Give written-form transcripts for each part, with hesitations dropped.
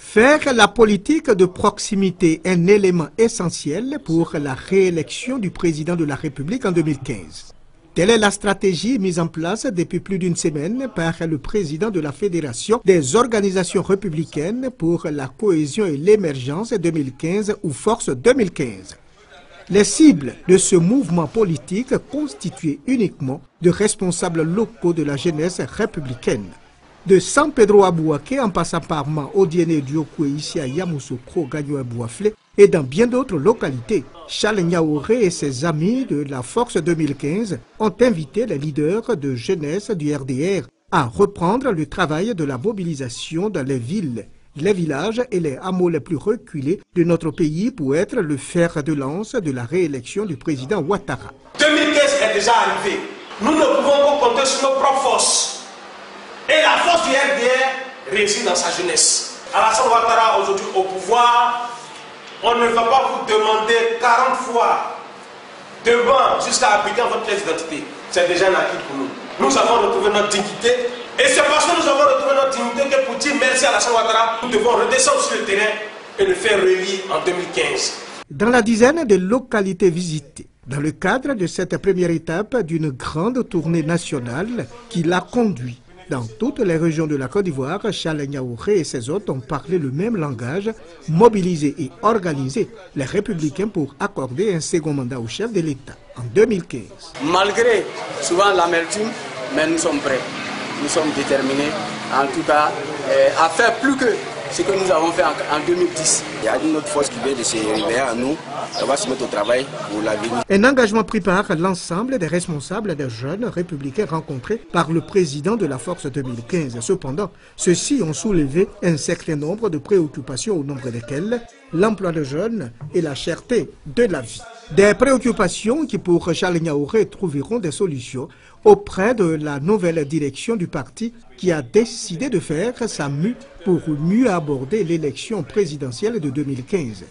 Faire la politique de proximité un élément essentiel pour la réélection du président de la République en 2015. Telle est la stratégie mise en place depuis plus d'une semaine par le président de la Fédération des organisations républicaines pour la cohésion et l'émergence 2015 ou Force 2015. Les cibles de ce mouvement politique constituées uniquement de responsables locaux de la jeunesse républicaine. De San Pedro à Bouaké, en passant par Man, Odiene, Diokwe, ici à Yamoussoukro, Gagno et Bouaflé, et dans bien d'autres localités, Charles Niaouré et ses amis de la Force 2015 ont invité les leaders de jeunesse du RDR à reprendre le travail de la mobilisation dans les villes, les villages et les hameaux les plus reculés de notre pays pour être le fer de lance de la réélection du président Ouattara. 2015 est déjà arrivé. Nous ne pouvons pas compter sur nos propres forces. Et la force du RDR réside dans sa jeunesse. Alassane Ouattara aujourd'hui au pouvoir, on ne va pas vous demander 40 fois de banc jusqu'à appliquer votre pièce d'identité. C'est déjà un acquis pour nous. Nous avons retrouvé notre dignité. Et c'est parce que nous avons retrouvé notre dignité que pour dire merci à Alassane Ouattara, nous devons redescendre sur le terrain et le faire relire en 2015. Dans la dizaine de localités visitées, dans le cadre de cette première étape d'une grande tournée nationale qui l'a conduit dans toutes les régions de la Côte d'Ivoire, Charles Niaouré et ses hôtes ont parlé le même langage, mobilisé et organisé les républicains pour accorder un second mandat au chef de l'État en 2015. Malgré souvent l'amertume, mais nous sommes prêts, nous sommes déterminés, en tout cas, à faire plus que ce que nous avons fait en 2010. Il y a une autre force qui vient de se réveiller à nous. On va se mettre au travail pour l'avenir. Un engagement pris par l'ensemble des responsables des jeunes républicains rencontrés par le président de la Force 2015. Cependant, ceux-ci ont soulevé un certain nombre de préoccupations au nombre desquelles l'emploi des jeunes et la cherté de la vie. Des préoccupations qui pour Charles Niaouré trouveront des solutions auprès de la nouvelle direction du parti qui a décidé de faire sa mue pour mieux aborder l'élection présidentielle de 2015.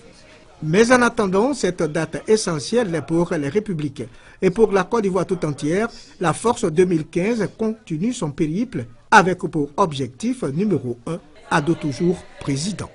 Mais en attendant cette date essentielle pour les Républicains et pour la Côte d'Ivoire tout entière, la Force 2015 continue son périple avec pour objectif numéro 1 à de toujours président.